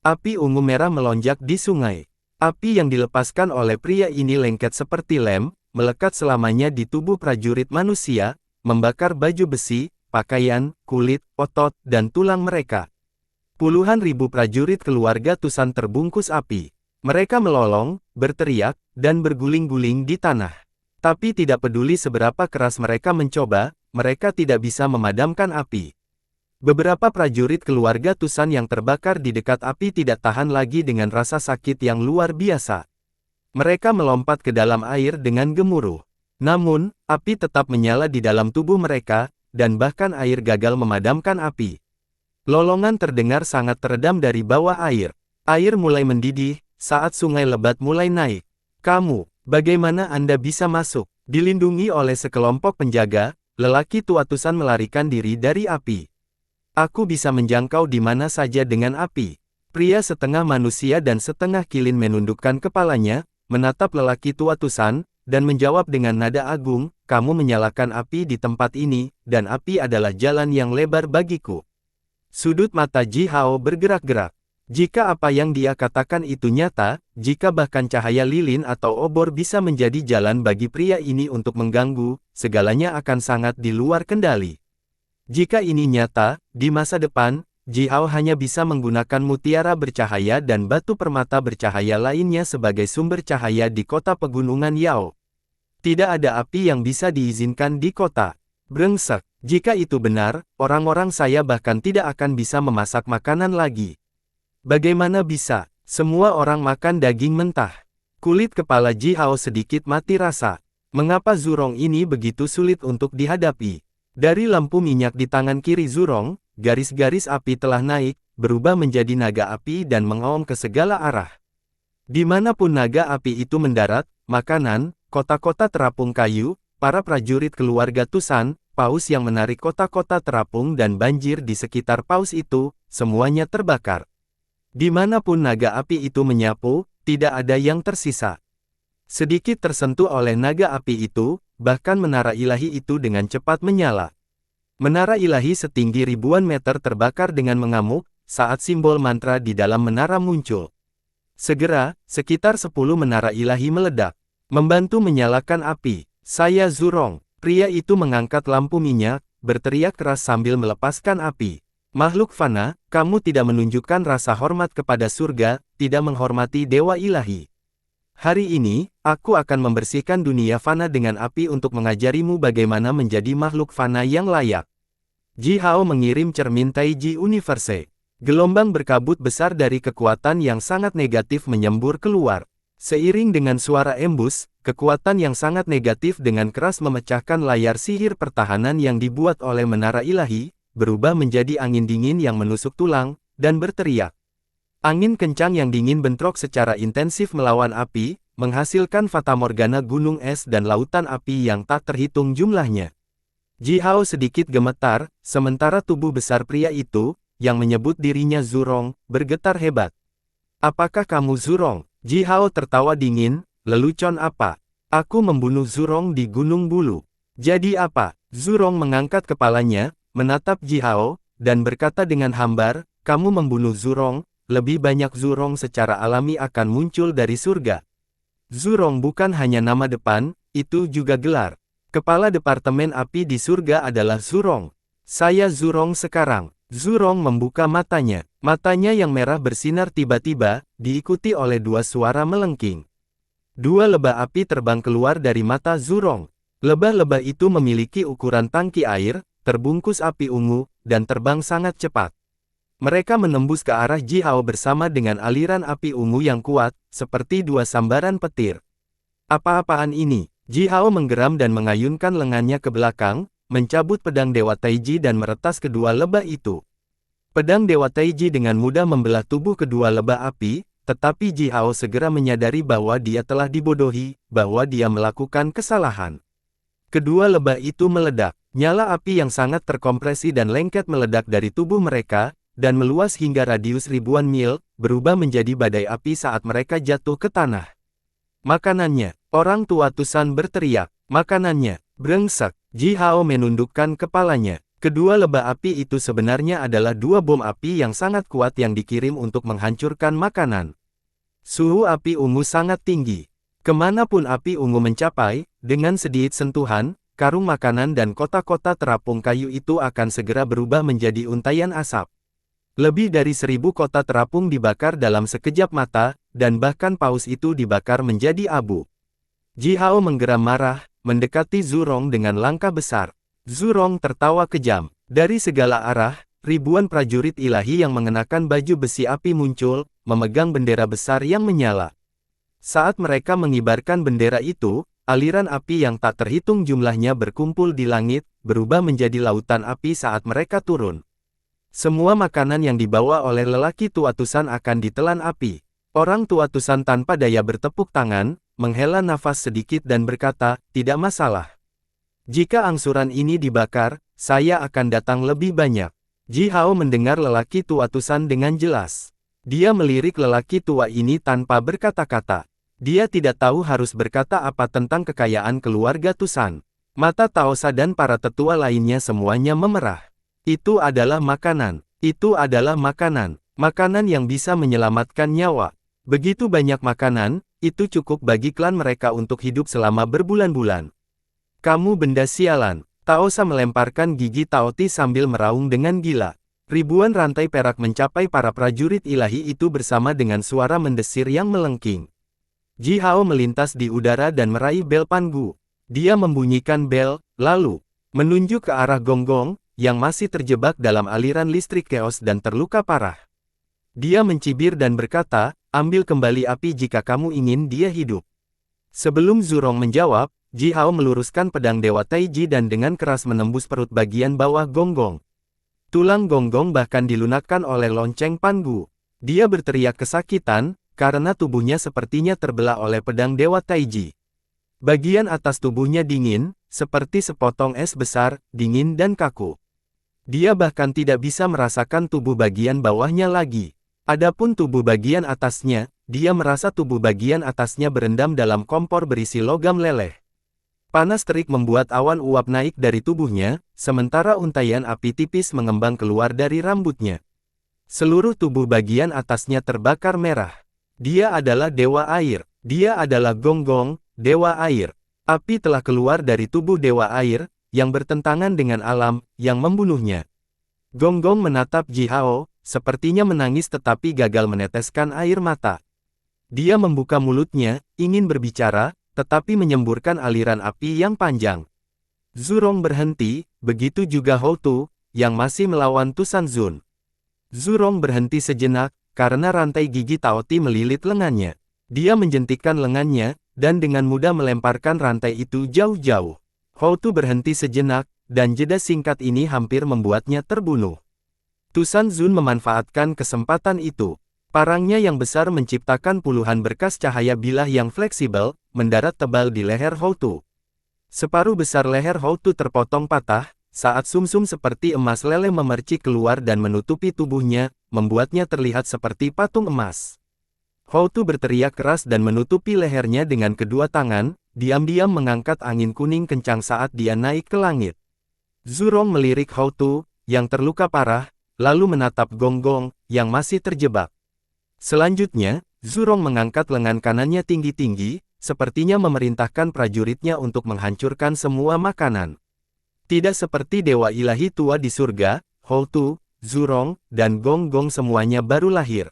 Api ungu merah melonjak di sungai. Api yang dilepaskan oleh pria ini lengket seperti lem, melekat selamanya di tubuh prajurit manusia, membakar baju besi, pakaian, kulit, otot, dan tulang mereka. Puluhan ribu prajurit keluarga Tusan terbungkus api. Mereka melolong, berteriak, dan berguling-guling di tanah. Tapi tidak peduli seberapa keras mereka mencoba, mereka tidak bisa memadamkan api. Beberapa prajurit keluarga Tusan yang terbakar di dekat api tidak tahan lagi dengan rasa sakit yang luar biasa. Mereka melompat ke dalam air dengan gemuruh. Namun, api tetap menyala di dalam tubuh mereka, dan bahkan air gagal memadamkan api. Lolongan terdengar sangat teredam dari bawah air. Air mulai mendidih, saat sungai lebat mulai naik. Kamu, bagaimana Anda bisa masuk? Dilindungi oleh sekelompok penjaga, lelaki tua Tusan melarikan diri dari api. Aku bisa menjangkau di mana saja dengan api. Pria setengah manusia dan setengah kilin menundukkan kepalanya, menatap lelaki tua Tusan, dan menjawab dengan nada agung, kamu menyalakan api di tempat ini, dan api adalah jalan yang lebar bagiku. Sudut mata Ji Hao bergerak-gerak. Jika apa yang dia katakan itu nyata, jika bahkan cahaya lilin atau obor bisa menjadi jalan bagi pria ini untuk mengganggu, segalanya akan sangat di luar kendali. Jika ini nyata, di masa depan, Ji Hao hanya bisa menggunakan mutiara bercahaya dan batu permata bercahaya lainnya sebagai sumber cahaya di kota pegunungan Yao. Tidak ada api yang bisa diizinkan di kota. Brengsek, jika itu benar, orang-orang saya bahkan tidak akan bisa memasak makanan lagi. Bagaimana bisa? Semua orang makan daging mentah. Kulit kepala Ji Hao sedikit mati rasa. Mengapa Zurong ini begitu sulit untuk dihadapi? Dari lampu minyak di tangan kiri Zurong, garis-garis api telah naik, berubah menjadi naga api dan mengaum ke segala arah. Dimanapun naga api itu mendarat, makanan, kota-kota terapung kayu, para prajurit keluarga Tusan, paus yang menarik kota-kota terapung dan banjir di sekitar paus itu, semuanya terbakar. Dimanapun naga api itu menyapu, tidak ada yang tersisa. Sedikit tersentuh oleh naga api itu, bahkan menara ilahi itu dengan cepat menyala. Menara ilahi setinggi ribuan meter terbakar dengan mengamuk, saat simbol mantra di dalam menara muncul. Segera, sekitar 10 menara ilahi meledak, membantu menyalakan api. Saya Zurong. Pria itu mengangkat lampu minyak, berteriak keras sambil melepaskan api. Makhluk fana, kamu tidak menunjukkan rasa hormat kepada surga, tidak menghormati dewa ilahi. Hari ini, aku akan membersihkan dunia fana dengan api untuk mengajarimu bagaimana menjadi makhluk fana yang layak. Ji Hao mengirim cermin Taiji Universe. Gelombang berkabut besar dari kekuatan yang sangat negatif menyembur keluar. Seiring dengan suara embus, kekuatan yang sangat negatif dengan keras memecahkan layar sihir pertahanan yang dibuat oleh menara ilahi, berubah menjadi angin dingin yang menusuk tulang, dan berteriak. Angin kencang yang dingin bentrok secara intensif melawan api, menghasilkan fatamorgana gunung es dan lautan api yang tak terhitung jumlahnya. Ji Hao sedikit gemetar, sementara tubuh besar pria itu, yang menyebut dirinya Zurong, bergetar hebat. Apakah kamu Zurong? Ji Hao tertawa dingin, lelucon apa? Aku membunuh Zurong di Gunung Bulu. Jadi apa? Zurong mengangkat kepalanya, menatap Ji Hao, dan berkata dengan hambar, kamu membunuh Zurong. Lebih banyak Zurong secara alami akan muncul dari surga. Zurong bukan hanya nama depan, itu juga gelar. Kepala Departemen Api di surga adalah Zurong. Saya Zurong sekarang. Zurong membuka matanya. Matanya yang merah bersinar tiba-tiba, diikuti oleh dua suara melengking. Dua lebah api terbang keluar dari mata Zurong. Lebah-lebah itu memiliki ukuran tangki air, terbungkus api ungu, dan terbang sangat cepat. Mereka menembus ke arah Ji Hao bersama dengan aliran api ungu yang kuat, seperti dua sambaran petir. Apa-apaan ini? Ji Hao menggeram dan mengayunkan lengannya ke belakang, mencabut pedang Dewa Taiji dan meretas kedua lebah itu. Pedang Dewa Taiji dengan mudah membelah tubuh kedua lebah api, tetapi Ji Hao segera menyadari bahwa dia telah dibodohi, bahwa dia melakukan kesalahan. Kedua lebah itu meledak. Nyala api yang sangat terkompresi dan lengket meledak dari tubuh mereka, dan meluas hingga radius ribuan mil, berubah menjadi badai api saat mereka jatuh ke tanah. Makanannya, orang tua Tusan berteriak, makanannya, brengsek. Ji Hao menundukkan kepalanya. Kedua lebah api itu sebenarnya adalah dua bom api yang sangat kuat yang dikirim untuk menghancurkan makanan. Suhu api ungu sangat tinggi. Kemanapun api ungu mencapai, dengan sedikit sentuhan, karung makanan dan kota-kota terapung kayu itu akan segera berubah menjadi untaian asap. Lebih dari 1000 kota terapung dibakar dalam sekejap mata, dan bahkan paus itu dibakar menjadi abu. Ji Hao menggeram marah, mendekati Zurong dengan langkah besar. Zurong tertawa kejam. Dari segala arah, ribuan prajurit ilahi yang mengenakan baju besi api muncul, memegang bendera besar yang menyala. Saat mereka mengibarkan bendera itu, aliran api yang tak terhitung jumlahnya berkumpul di langit, berubah menjadi lautan api saat mereka turun. Semua makanan yang dibawa oleh lelaki Tuatusan akan ditelan api. Orang Tuatusan tanpa daya bertepuk tangan, menghela nafas sedikit dan berkata, tidak masalah. Jika angsuran ini dibakar, saya akan datang lebih banyak. Ji Hao mendengar lelaki Tuatusan dengan jelas. Dia melirik lelaki tua ini tanpa berkata-kata. Dia tidak tahu harus berkata apa tentang kekayaan keluarga Tusan. Mata Taosa dan para tetua lainnya semuanya memerah. Itu adalah makanan. Itu adalah makanan. Makanan yang bisa menyelamatkan nyawa. Begitu banyak makanan, itu cukup bagi klan mereka untuk hidup selama berbulan-bulan. Kamu benda sialan. Taosa melemparkan gigi Taoti sambil meraung dengan gila. Ribuan rantai perak mencapai para prajurit ilahi itu bersama dengan suara mendesir yang melengking. Ji Hao melintas di udara dan meraih bel Pangu. Dia membunyikan bel, lalu menunjuk ke arah Gonggong, yang masih terjebak dalam aliran listrik chaos dan terluka parah. Dia mencibir dan berkata, ambil kembali api jika kamu ingin dia hidup. Sebelum Zurong menjawab, Ji Hao meluruskan pedang Dewa Taiji dan dengan keras menembus perut bagian bawah Gonggong. Tulang Gonggong bahkan dilunakkan oleh lonceng Pangu. Dia berteriak kesakitan, karena tubuhnya sepertinya terbelah oleh pedang Dewa Taiji. Bagian atas tubuhnya dingin, seperti sepotong es besar, dingin dan kaku. Dia bahkan tidak bisa merasakan tubuh bagian bawahnya lagi. Adapun tubuh bagian atasnya, dia merasa tubuh bagian atasnya berendam dalam kompor berisi logam leleh. Panas terik membuat awan uap naik dari tubuhnya, sementara untaian api tipis mengembang keluar dari rambutnya. Seluruh tubuh bagian atasnya terbakar merah. Dia adalah dewa air. Dia adalah Gonggong, dewa air. Api telah keluar dari tubuh dewa air, yang bertentangan dengan alam, yang membunuhnya. Gonggong menatap Ji Hao, sepertinya menangis tetapi gagal meneteskan air mata. Dia membuka mulutnya, ingin berbicara, tetapi menyemburkan aliran api yang panjang. Zurong berhenti, begitu juga Houtu, yang masih melawan Tusan Zun. Zurong berhenti sejenak, karena rantai gigi Taoti melilit lengannya. Dia menjentikkan lengannya, dan dengan mudah melemparkan rantai itu jauh-jauh. Houtu berhenti sejenak, dan jeda singkat ini hampir membuatnya terbunuh. Tusan Zun memanfaatkan kesempatan itu. Parangnya yang besar menciptakan puluhan berkas cahaya bilah yang fleksibel, mendarat tebal di leher Houtu. Separuh besar leher Houtu terpotong patah, saat sumsum seperti emas leleh memercik keluar dan menutupi tubuhnya, membuatnya terlihat seperti patung emas. Houtu berteriak keras dan menutupi lehernya dengan kedua tangan, diam-diam mengangkat angin kuning kencang saat dia naik ke langit. Zurong melirik Houtu, yang terluka parah, lalu menatap Gonggong, yang masih terjebak. Selanjutnya, Zurong mengangkat lengan kanannya tinggi-tinggi, sepertinya memerintahkan prajuritnya untuk menghancurkan semua makanan. Tidak seperti dewa ilahi tua di surga, Houtu, Zurong, dan Gonggong semuanya baru lahir.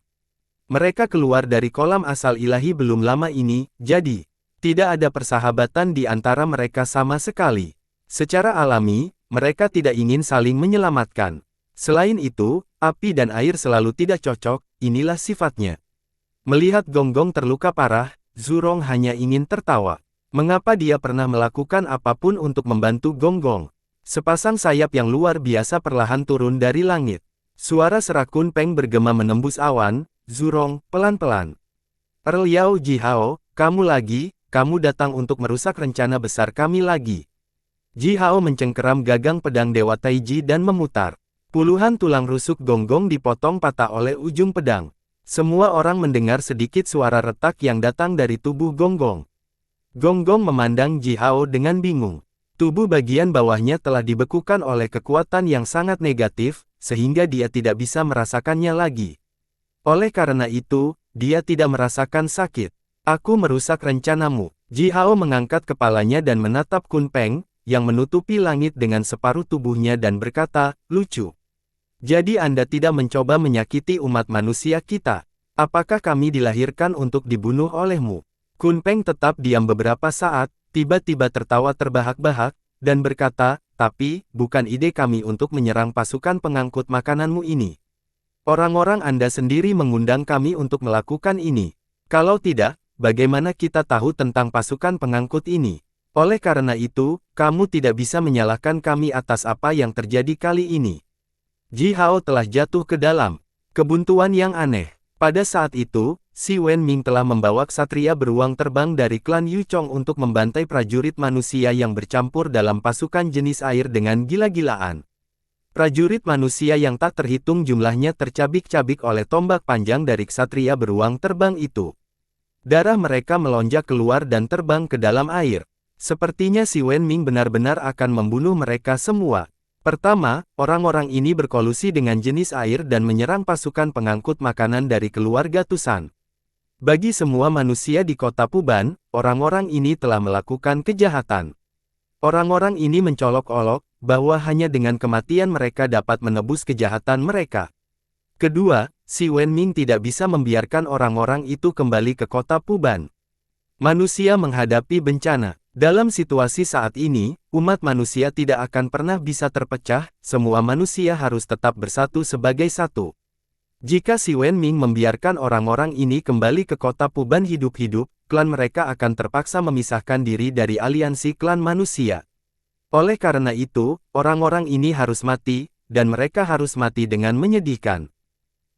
Mereka keluar dari kolam asal ilahi belum lama ini, jadi tidak ada persahabatan di antara mereka sama sekali. Secara alami, mereka tidak ingin saling menyelamatkan. Selain itu, api dan air selalu tidak cocok, inilah sifatnya. Melihat Gonggong terluka parah, Zurong hanya ingin tertawa. Mengapa dia pernah melakukan apapun untuk membantu Gonggong? Sepasang sayap yang luar biasa perlahan turun dari langit. Suara serak Kun Peng bergema menembus awan. Zurong, pelan-pelan. Liao Ji Hao, kamu datang untuk merusak rencana besar kami lagi. Ji Hao mencengkeram gagang pedang Dewa Taiji dan memutar. Puluhan tulang rusuk Gonggong dipotong patah oleh ujung pedang. Semua orang mendengar sedikit suara retak yang datang dari tubuh Gonggong. Gonggong memandang Ji Hao dengan bingung. Tubuh bagian bawahnya telah dibekukan oleh kekuatan yang sangat negatif, sehingga dia tidak bisa merasakannya lagi. Oleh karena itu, dia tidak merasakan sakit. Aku merusak rencanamu. Ji Hao mengangkat kepalanya dan menatap Kun Peng, yang menutupi langit dengan separuh tubuhnya dan berkata, lucu. Jadi Anda tidak mencoba menyakiti umat manusia kita. Apakah kami dilahirkan untuk dibunuh olehmu? Kun Peng tetap diam beberapa saat, tiba-tiba tertawa terbahak-bahak, dan berkata, tapi, bukan ide kami untuk menyerang pasukan pengangkut makananmu ini. Orang-orang Anda sendiri mengundang kami untuk melakukan ini. Kalau tidak, bagaimana kita tahu tentang pasukan pengangkut ini? Oleh karena itu, kamu tidak bisa menyalahkan kami atas apa yang terjadi kali ini. Ji Hao telah jatuh ke dalam kebuntuan yang aneh. Pada saat itu, Si Wenming telah membawa ksatria beruang terbang dari klan Yu Chong untuk membantai prajurit manusia yang bercampur dalam pasukan jenis air dengan gila-gilaan. Prajurit manusia yang tak terhitung jumlahnya tercabik-cabik oleh tombak panjang dari ksatria beruang terbang itu. Darah mereka melonjak keluar dan terbang ke dalam air. Sepertinya Si Wenming benar-benar akan membunuh mereka semua. Pertama, orang-orang ini berkolusi dengan jenis air dan menyerang pasukan pengangkut makanan dari keluarga Tusan. Bagi semua manusia di kota Puban, orang-orang ini telah melakukan kejahatan. Orang-orang ini mencolok-olok, bahwa hanya dengan kematian mereka dapat menebus kejahatan mereka. Kedua, Si Wenming tidak bisa membiarkan orang-orang itu kembali ke kota Puban. Manusia menghadapi bencana. Dalam situasi saat ini, umat manusia tidak akan pernah bisa terpecah, semua manusia harus tetap bersatu sebagai satu. Jika Si Wenming membiarkan orang-orang ini kembali ke kota Puban hidup-hidup, klan mereka akan terpaksa memisahkan diri dari aliansi klan manusia. Oleh karena itu, orang-orang ini harus mati, dan mereka harus mati dengan menyedihkan.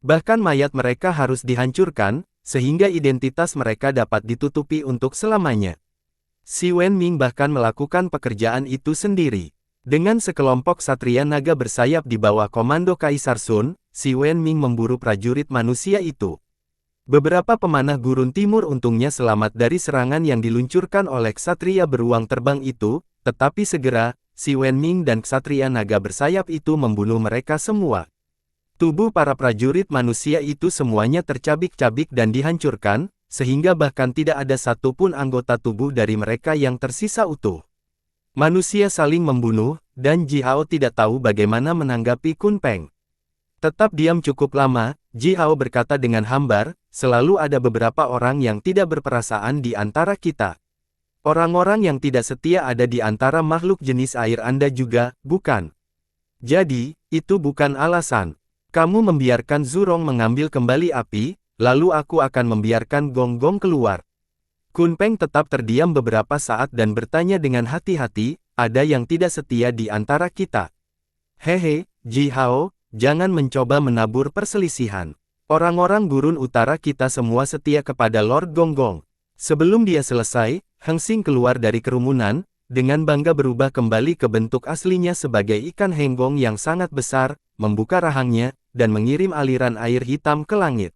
Bahkan mayat mereka harus dihancurkan, sehingga identitas mereka dapat ditutupi untuk selamanya. Si Wenming bahkan melakukan pekerjaan itu sendiri. Dengan sekelompok satria naga bersayap di bawah komando Kaisar Sun, Si Wenming memburu prajurit manusia itu. Beberapa pemanah gurun timur untungnya selamat dari serangan yang diluncurkan oleh ksatria beruang terbang itu, tetapi segera, Si Wenming dan ksatria naga bersayap itu membunuh mereka semua. Tubuh para prajurit manusia itu semuanya tercabik-cabik dan dihancurkan, sehingga bahkan tidak ada satupun anggota tubuh dari mereka yang tersisa utuh. Manusia saling membunuh, dan Ji Hao tidak tahu bagaimana menanggapi Kun Peng. Tetap diam cukup lama, Ji Hao berkata dengan hambar, selalu ada beberapa orang yang tidak berperasaan di antara kita. Orang-orang yang tidak setia ada di antara makhluk jenis air Anda juga, bukan? Jadi, itu bukan alasan. Kamu membiarkan Zurong mengambil kembali api, lalu aku akan membiarkan Gonggong keluar. Kun Peng tetap terdiam beberapa saat dan bertanya dengan hati-hati, ada yang tidak setia di antara kita. Hehe, Ji Hao, jangan mencoba menabur perselisihan. Orang-orang gurun utara kita semua setia kepada Lord Gonggong. Sebelum dia selesai, Heng Xing keluar dari kerumunan, dengan bangga berubah kembali ke bentuk aslinya sebagai ikan henggong yang sangat besar, membuka rahangnya, dan mengirim aliran air hitam ke langit.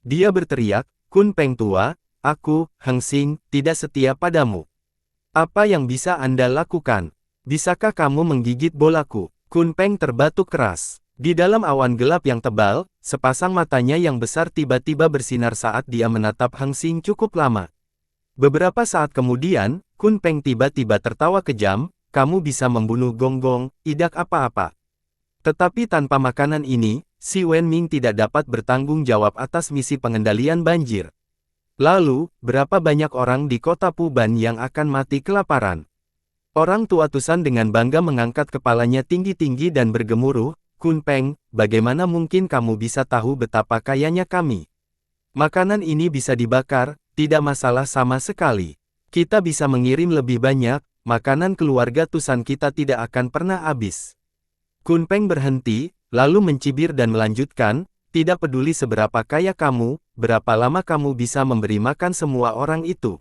Dia berteriak, Kun Peng tua, aku, Heng Xing, tidak setia padamu. Apa yang bisa Anda lakukan? Bisakah kamu menggigit bolaku? Kun Peng terbatuk keras. Di dalam awan gelap yang tebal, sepasang matanya yang besar tiba-tiba bersinar saat dia menatap Heng Xing cukup lama. Beberapa saat kemudian, Kun Peng tiba-tiba tertawa kejam, kamu bisa membunuh Gonggong, tidak apa-apa. Tetapi tanpa makanan ini, Si Wenming tidak dapat bertanggung jawab atas misi pengendalian banjir. Lalu, berapa banyak orang di kota Puban yang akan mati kelaparan? Orang tua Tusan dengan bangga mengangkat kepalanya tinggi-tinggi dan bergemuruh, Kun Peng, bagaimana mungkin kamu bisa tahu betapa kayanya kami? Makanan ini bisa dibakar, tidak masalah sama sekali. Kita bisa mengirim lebih banyak, makanan keluarga Tusan kita tidak akan pernah habis. Kun Peng berhenti, lalu mencibir dan melanjutkan, tidak peduli seberapa kaya kamu, berapa lama kamu bisa memberi makan semua orang itu.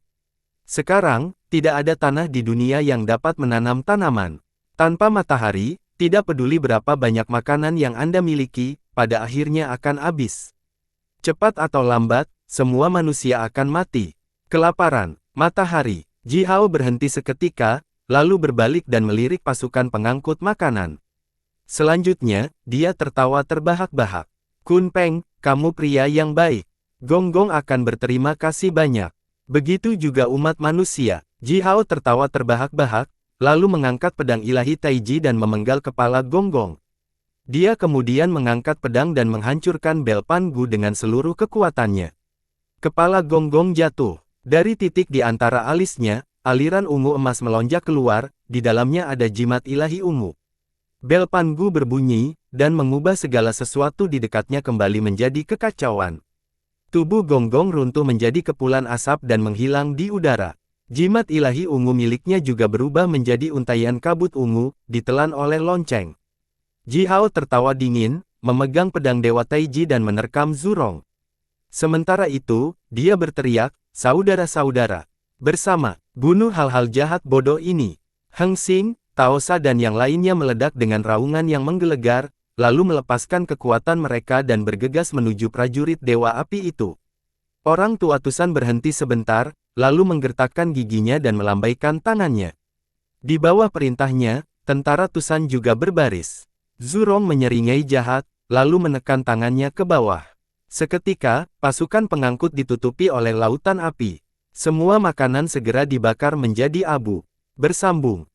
Sekarang, tidak ada tanah di dunia yang dapat menanam tanaman. Tanpa matahari, tidak peduli berapa banyak makanan yang Anda miliki, pada akhirnya akan habis. Cepat atau lambat, semua manusia akan mati. Kelaparan, matahari. Ji Hao berhenti seketika, lalu berbalik dan melirik pasukan pengangkut makanan. Selanjutnya, dia tertawa terbahak-bahak. Kun Peng, kamu pria yang baik. Gonggong akan berterima kasih banyak. Begitu juga umat manusia. Ji Hao tertawa terbahak-bahak, lalu mengangkat pedang ilahi Taiji dan memenggal kepala Gonggong. Dia kemudian mengangkat pedang dan menghancurkan bel Pangu dengan seluruh kekuatannya. Kepala Gonggong jatuh. Dari titik di antara alisnya, aliran ungu emas melonjak keluar, di dalamnya ada jimat ilahi ungu. Bel Pangu berbunyi, dan mengubah segala sesuatu di dekatnya kembali menjadi kekacauan. Tubuh Gonggong runtuh menjadi kepulan asap dan menghilang di udara. Jimat ilahi ungu miliknya juga berubah menjadi untaian kabut ungu, ditelan oleh lonceng. Ji Hao tertawa dingin, memegang pedang Dewa Taiji dan menerkam Zurong. Sementara itu, dia berteriak, "Saudara-saudara, bersama, bunuh hal-hal jahat bodoh ini." Heng Xing, Taosa dan yang lainnya meledak dengan raungan yang menggelegar, lalu melepaskan kekuatan mereka dan bergegas menuju prajurit Dewa Api itu. Orang tua Tusan berhenti sebentar, lalu menggertakkan giginya dan melambaikan tangannya. Di bawah perintahnya, tentara Tusan juga berbaris. Zurong menyeringai jahat, lalu menekan tangannya ke bawah. Seketika, pasukan pengangkut ditutupi oleh lautan api. Semua makanan segera dibakar menjadi abu. Bersambung.